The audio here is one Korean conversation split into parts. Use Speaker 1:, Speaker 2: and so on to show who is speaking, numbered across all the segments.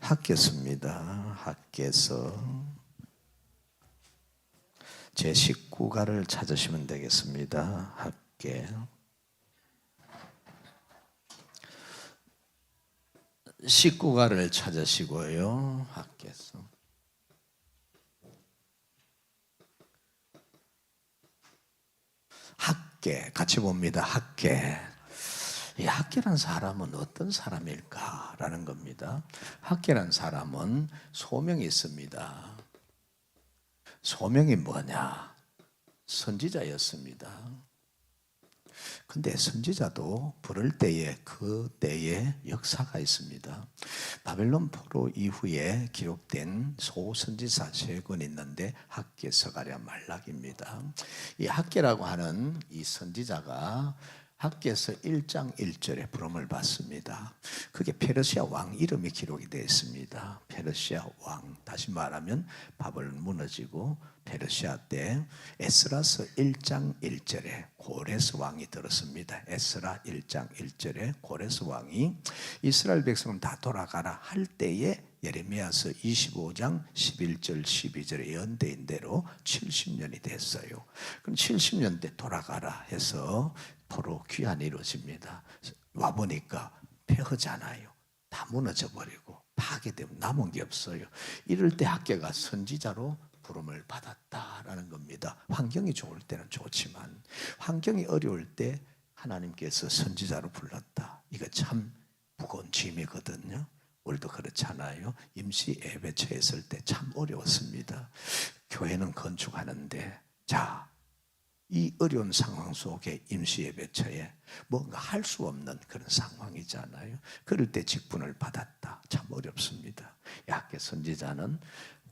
Speaker 1: 학개서입니다. 학개서 제 19가를 찾으시면 되겠습니다. 학개 19가를 찾으시고요. 학개서 학개 같이 봅니다. 학개. 이 학개란 사람은 어떤 사람일까라는 겁니다. 학개란 사람은 소명이 있습니다. 소명이 뭐냐? 선지자였습니다. 근데 선지자도 부를 때에 그 때에 역사가 있습니다. 바벨론 포로 이후에 기록된 소선지자 세 권 있는데 학개, 스가랴, 말락입니다. 이 학개라고 하는 이 선지자가 학개서 1장 1절에 부름을 받습니다. 그게 페르시아 왕 이름이 기록이 되어 있습니다. 페르시아 왕, 다시 말하면 바벨론 무너지고 페르시아 때 에스라서 1장 1절에 고레스 왕이 들었습니다. 에스라 1장 1절에 고레스 왕이 이스라엘 백성은 다 돌아가라 할 때에 예레미야서 25장 11절 12절에 예언된 대로 70년이 됐어요. 그럼 70년 때 돌아가라 해서 포로 귀환이 이루어집니다. 와보니까 폐허잖아요. 다 무너져 버리고 파괴되고 남은 게 없어요. 이럴 때 학개가 선지자로 부름을 받았다라는 겁니다. 환경이 좋을 때는 좋지만 환경이 어려울 때 하나님께서 선지자로 불렀다. 이거 참 무거운 짐이거든요. 우리도 그렇잖아요. 임시 예배 처했을 때 참 어려웠습니다. 교회는 건축하는데 이 어려운 상황 속에 임시 예배처에 뭔가 할 수 없는 그런 상황이잖아요. 그럴 때 직분을 받았다. 참 어렵습니다. 학개 선지자는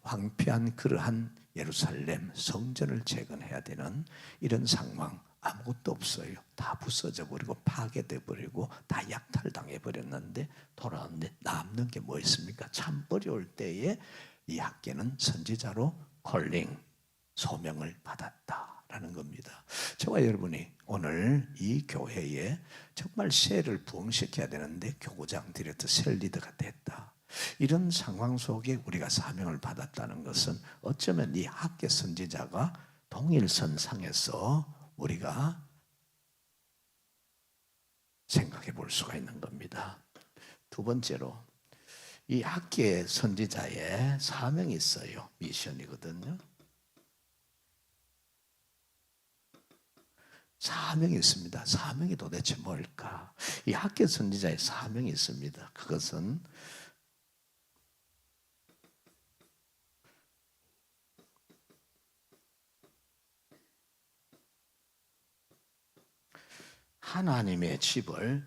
Speaker 1: 황폐한 그러한 예루살렘 성전을 재건해야 되는 이런 상황, 아무것도 없어요. 다 부서져 버리고 파괴돼 버리고 다 약탈당해 버렸는데 돌아왔는데 남는 게 뭐 있습니까? 참 어려울 때에 이 학개는 선지자로 콜링, 소명을 받았다라는 겁니다. 저와 여러분이 오늘 이 교회에 정말 새를 부흥시켜야 되는데 교구장 디렉터 셀 리더가 됐다. 이런 상황 속에 우리가 사명을 받았다는 것은 어쩌면 이 학개 선지자가 동일선상에서 우리가 생각해 볼 수가 있는 겁니다. 두 번째로 이 학개 선지자의 사명이 있어요. 미션이거든요. 사명이 있습니다. 사명이 도대체 뭘까? 이 학개 선지자의 사명이 있습니다. 그것은 하나님의 집을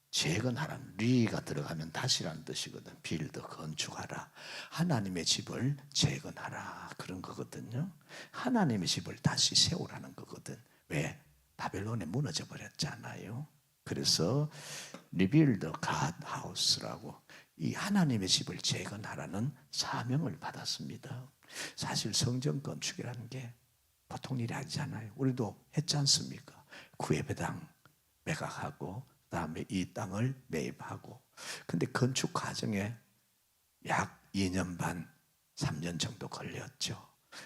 Speaker 1: 재건하라. 리가 들어가면 다시라는 뜻이거든. 빌드, 건축하라. 하나님의 집을 재건하라. 그런 거거든요. 하나님의 집을 다시 세우라는 거거든. 왜? 바벨론에 무너져 버렸잖아요. 그래서 리빌드 갓 하우스라고 이 하나님의 집을 재건하라는 사명을 받았습니다. 사실 성전 건축이라는 게 보통 일이 아니잖아요. 우리도 했지 않습니까? 구예배당 매각하고 그다음에 이 땅을 매입하고 근데 건축 과정에 약 2년 반, 3년 정도 걸렸죠.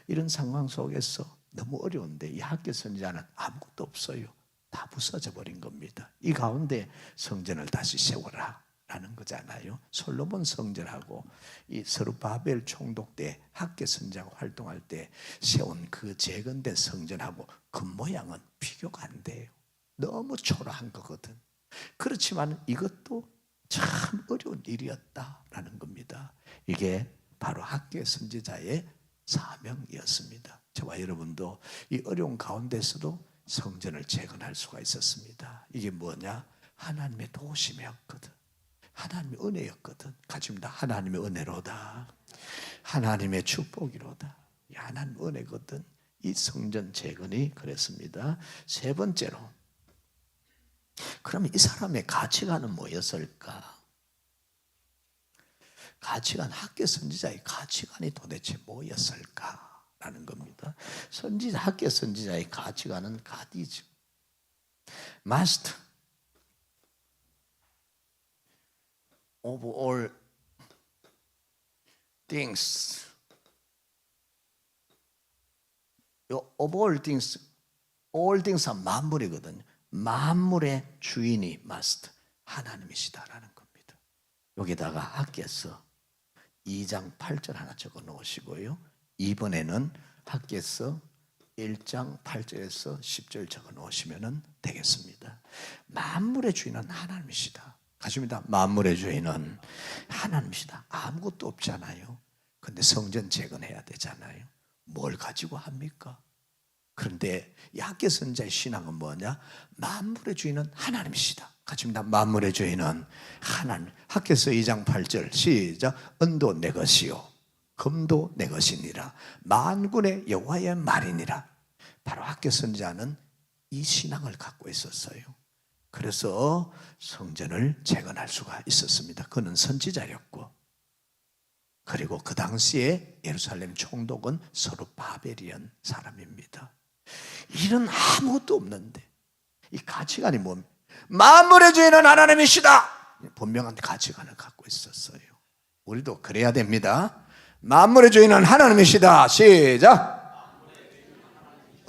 Speaker 1: 이런 상황 속에서 너무 어려운데 이 학개 선지자는 아무것도 없어요. 다 부서져 버린 겁니다. 이 가운데 성전을 다시 세워라 라는 거잖아요. 솔로몬 성전하고 이 스룹바벨 총독 때 학개 선지자가 활동할 때 세운 그 재건된 성전하고 그 모양은 비교가 안 돼요. 너무 초라한 거거든. 그렇지만 이것도 참 어려운 일이었다라는 겁니다. 이게 바로 학개 선지자의 사명이었습니다. 저와 여러분도 이 어려운 가운데서도 성전을 재건할 수가 있었습니다. 이게 뭐냐? 하나님의 도심이었거든. 하나님의 은혜였거든. 같이입니다. 하나님의 은혜로다. 하나님의 축복이로다. 하나님의 은혜거든. 이 성전 재건이 그랬습니다. 세 번째로 그러면 이 사람의 가치관은 뭐였을까? 가치관, 학개 선지자의 가치관이 도대체 뭐였을까라는 겁니다. 학개 선지자의 가치관은 가디죠. Master of all things. of all things, all things은 만물이거든요. 만물의 주인이 마스터 하나님이시다라는 겁니다. 여기다가 학개서 2장 8절 하나 적어 놓으시고요. 이번에는 학개서 1장 8절에서 10절 적어 놓으시면 되겠습니다. 만물의 주인은 하나님이시다. 가십니다. 만물의 주인은 하나님이시다. 아무것도 없잖아요. 근데 성전 재건해야 되잖아요. 뭘 가지고 합니까? 그런데 이 학개서 선자의 신앙은 뭐냐? 만물의 주인은 하나님이시다. 가십니다. 만물의 주인은 하나님. 학개서 2장 8절 시작. 은도 내 것이요 금도 내 것이니라. 만군의 여호와의 말이니라. 바로 학개서 선자는 이 신앙을 갖고 있었어요. 그래서 성전을 재건할 수가 있었습니다. 그는 선지자였고, 그리고 그 당시에 예루살렘 총독은 서룹바벨이란 사람입니다. 이런 아무것도 없는데 이 가치관이 뭡니까? 만물의 주인은 하나님이시다. 분명한 가치관을 갖고 있었어요. 우리도 그래야 됩니다. 만물의 주인은 하나님이시다. 시작.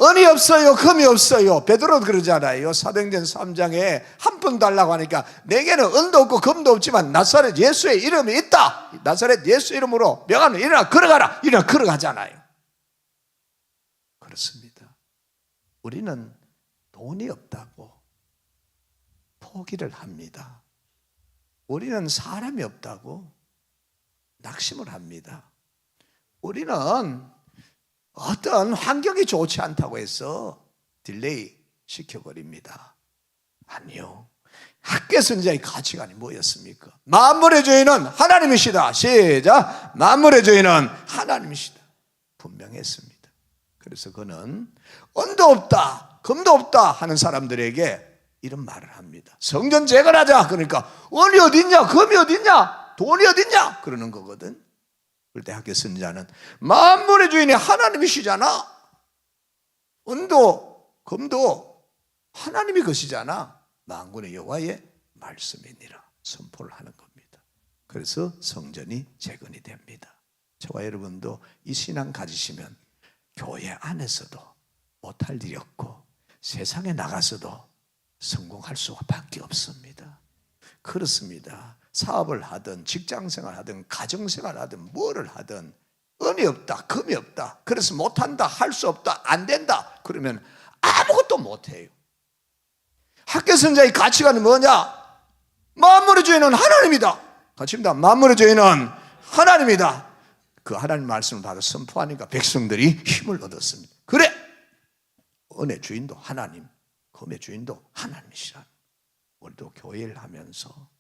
Speaker 1: 은이 없어요, 금이 없어요. 베드로도 그러잖아요. 사도행전 3장에 한 푼 달라고 하니까 내게는 은도 없고 금도 없지만 나사렛 예수의 이름이 있다. 나사렛 예수 이름으로 명하는 일어나 걸어가라. 일어나 걸어가잖아요. 그렇습니다. 우리는 돈이 없다고 포기를 합니다. 우리는 사람이 없다고 낙심을 합니다. 우리는 어떤 환경이 좋지 않다고 해서 딜레이 시켜버립니다. 아니요. 학개서 선자의 가치관이 뭐였습니까? 만물의 주인은 하나님이시다. 시작. 만물의 주인은 하나님이시다. 분명했습니다. 그래서 그는 은도 없다, 금도 없다 하는 사람들에게 이런 말을 합니다. 성전 재건하자. 그러니까 은이 어딨냐, 금이 어딨냐, 돈이 어딨냐 그러는 거거든. 그럴 때 학개서 선자는 만물의 주인이 하나님이시잖아. 은도 금도 하나님이 것이잖아. 만군의 여호와의 말씀이니라 선포를 하는 겁니다. 그래서 성전이 재건이 됩니다. 저와 여러분도 이 신앙 가지시면 교회 안에서도 못할 일이 없고 세상에 나가서도 성공할 수밖에 없습니다. 그렇습니다. 사업을 하든 직장생활 하든 가정생활 하든 뭐를 하든 은이 없다, 금이 없다, 그래서 못한다, 할 수 없다, 안 된다 그러면 아무것도 못해요. 학개서 선자의 가치관은 뭐냐? 만물의 주인은 하나님이다. 같이입니다. 만물의 주인은 하나님이다. 그 하나님 말씀을 받아 선포하니까 백성들이 힘을 얻었습니다. 그래, 은의 주인도 하나님, 금의 주인도 하나님이시라. 우리도 교회를 하면서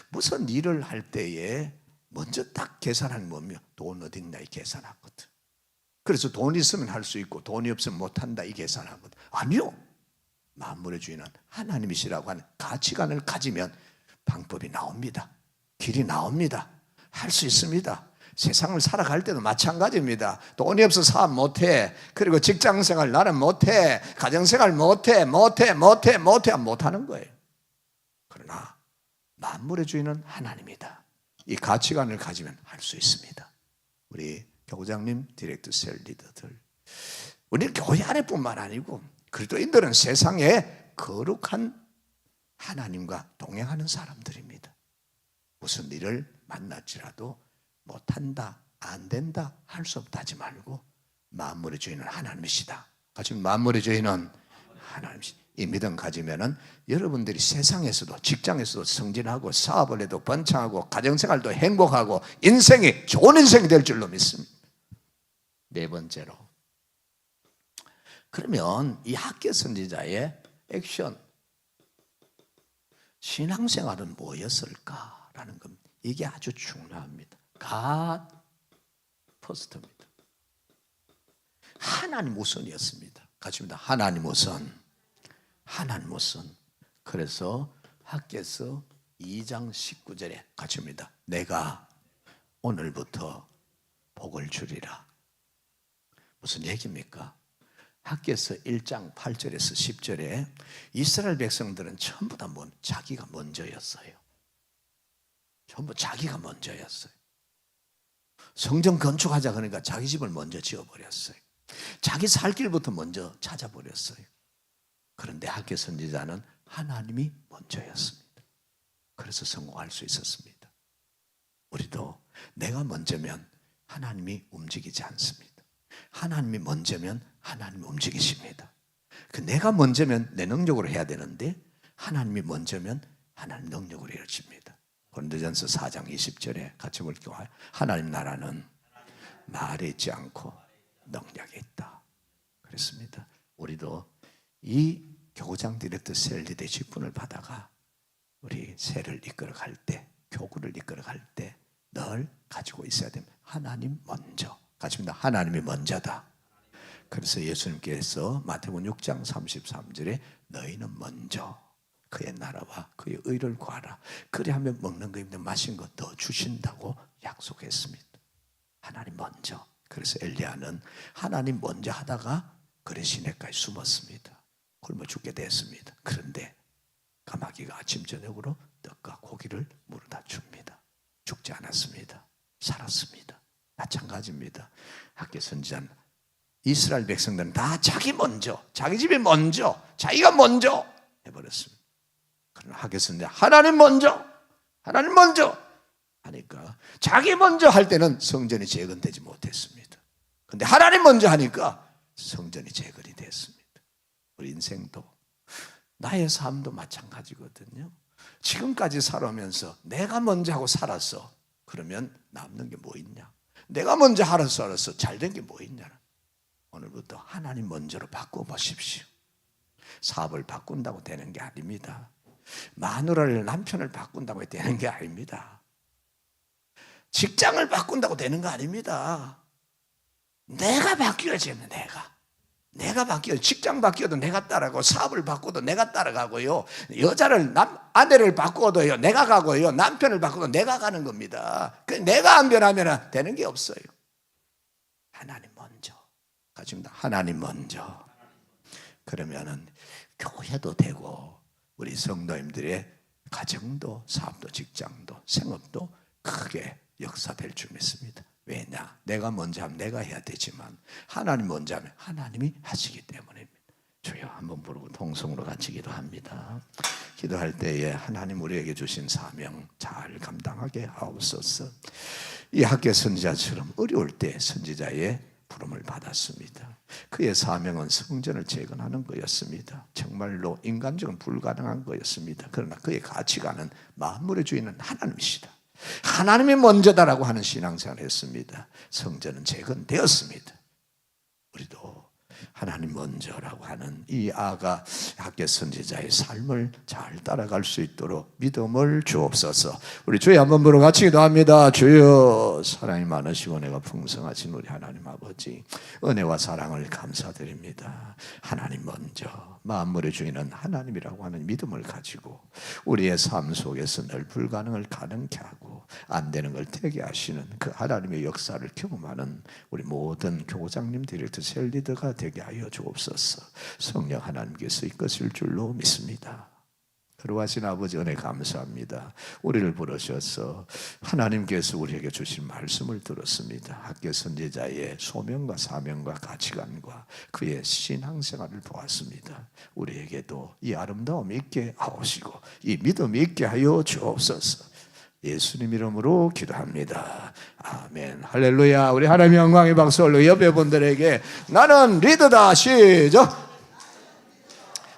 Speaker 1: 무슨 일을 할 때에 먼저 딱 계산하는 뭐며 돈 어딨나 이 계산하거든. 그래서 돈 있으면 할 수 있고 돈이 없으면 못한다 이 계산하거든. 아니요. 만물의 주인은 하나님이시라고 하는 가치관을 가지면 방법이 나옵니다. 길이 나옵니다. 할 수 있습니다. 세상을 살아갈 때도 마찬가지입니다. 돈이 없어서 사업 못해. 그리고 직장생활 나는 못해. 가정생활 못해. 못하는 거예요. 그러나 만물의 주인은 하나님이다. 이 가치관을 가지면 할 수 있습니다. 우리 교장님, 디렉터 셀 리더들, 우리 교회 안에뿐만 아니고 그리스도인들은 세상에 거룩한 하나님과 동행하는 사람들입니다. 무슨 일을 만날지라도 못한다, 안 된다, 할 수 없다 하지 말고 만물의 주인은 하나님이시다. 같이 만물의 주인은 하나님이시다. 이 믿음 가지면은 여러분들이 세상에서도 직장에서도 승진하고 사업을 해도 번창하고 가정생활도 행복하고 인생이 좋은 인생이 될 줄로 믿습니다. 네 번째로, 그러면 이 학개서 선지자의 액션, 신앙생활은 뭐였을까라는 겁니다. 이게 아주 중요합니다. God first입니다. 하나님 우선이었습니다. 같이입니다. 하나님 우선. 하나님 우선. 그래서 학개서 2장 19절에 같이입니다. 내가 오늘부터 복을 주리라. 무슨 얘기입니까? 학개서 1장 8절에서 10절에 이스라엘 백성들은 전부 다 자기가 먼저였어요. 전부 자기가 먼저였어요. 성전 건축하자 그러니까 자기 집을 먼저 지어버렸어요. 자기 살 길부터 먼저 찾아버렸어요. 그런데 학개 선지자는 하나님이 먼저였습니다. 그래서 성공할 수 있었습니다. 우리도 내가 먼저면 하나님이 움직이지 않습니다. 하나님이 먼저면 하나님이 움직이십니다. 내가 먼저면 내 능력으로 해야 되는데 하나님이 먼저면 하나님 능력으로 이루어집니다. 고린도전서 4장 20절에 같이 볼게요. 하나님 나라는 말에 있지 않고 능력이 있다. 그렇습니다. 우리도 이 교구장 디렉터 셀 리더의 직분을 받아가 우리 셀을 이끌어갈 때, 교구를 이끌어갈 때 늘 가지고 있어야 됩니다. 하나님 먼저. 같이입니다. 하나님이 먼저다. 그래서 예수님께서 마태복음 6장 33절에 너희는 먼저 그의 나라와 그의 의를 구하라. 그리하면 먹는 거 입는 마신 거 더 주신다고 약속했습니다. 하나님 먼저. 그래서 엘리야는 하나님 먼저 하다가 그레 시내가에 숨었습니다. 굶어 죽게 됐습니다. 그런데 까마귀가 아침 저녁으로 떡과 고기를 물어다 줍니다. 죽지 않았습니다. 살았습니다. 마찬가지입니다. 학개 선지자는 이스라엘 백성들은 다 자기 먼저, 자기 집이 먼저, 자기가 먼저 해버렸습니다. 그러나 학개 선지자 하나님 먼저, 하나님 먼저 하니까 자기 먼저 할 때는 성전이 재건되지 못했습니다. 그런데 하나님 먼저 하니까 성전이 재건이 됐습니다. 우리 인생도 나의 삶도 마찬가지거든요. 지금까지 살아오면서 내가 먼저 하고 살았어. 그러면 남는 게 뭐 있냐? 내가 먼저 하러 살았어. 잘된 게 뭐 있냐? 오늘부터 하나님 먼저로 바꿔보십시오. 사업을 바꾼다고 되는 게 아닙니다. 마누라를 남편을 바꾼다고 되는 게 아닙니다. 직장을 바꾼다고 되는 거 아닙니다. 내가 바뀌어야지. 내가 바뀌어도 직장 바뀌어도 내가 따라가고 사업을 바꿔도 내가 따라가고요. 여자를 아내를 바꿔도요 내가 가고요. 남편을 바꿔도 내가 가는 겁니다. 내가 안 변하면 되는 게 없어요. 하나님 먼저. 가집니다. 하나님 먼저. 그러면은 교회도 되고 우리 성도님들의 가정도 사업도 직장도 생업도 크게 역사될 줄 믿습니다. 왜냐? 내가 먼저 하면 내가 해야 되지만 하나님 먼저 하면 하나님이 하시기 때문입니다. 주여 한번 부르고 통성으로 같이 기도합니다. 기도할 때에 하나님 우리에게 주신 사명 잘 감당하게 하옵소서. 이 학개 선지자처럼 어려울 때 선지자의 부름을 받았습니다. 그의 사명은 성전을 재건하는 거였습니다. 정말로 인간적으로 불가능한 거였습니다. 그러나 그의 가치관은 만물의 주인은 하나님이시다. 하나님이 먼저다라고 하는 신앙생활을 했습니다. 성전은 재건되었습니다. 우리도 하나님 먼저라고 하는 이 아가 학개 선지자의 삶을 잘 따라갈 수 있도록 믿음을 주옵소서. 우리 주여 한번 부르고 같이 기도합니다. 주여 사랑이 많으시고 은혜가 풍성하신 우리 하나님 아버지, 은혜와 사랑을 감사드립니다. 하나님 먼저, 만물의 주인은 하나님이라고 하는 믿음을 가지고 우리의 삶 속에서 늘 불가능을 가능케 하고 안 되는 걸 되게 하시는 그 하나님의 역사를 경험하는 우리 모든 교장님, 디렉터, 셀 리더가 되게 하여 주옵소서. 성령 하나님께서 이끄실 줄로 믿습니다. 그러하신 아버지 은혜 감사합니다. 우리를 부르셔서 하나님께서 우리에게 주신 말씀을 들었습니다. 학개 선지자의 소명과 사명과 가치관과 그의 신앙생활을 보았습니다. 우리에게도 이 아름다움 있게 하옵시고 이 믿음 있게 하여 주옵소서. 예수님 이름으로 기도합니다. 아멘. 할렐루야. 우리 하나님의 영광의 박수 올려 옆에 분들에게 나는 리더다. 시작.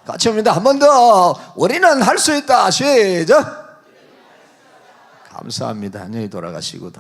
Speaker 1: 같이 합니다. 한 번 더. 우리는 할 수 있다. 시작. 감사합니다. 안녕히 돌아가시고 다.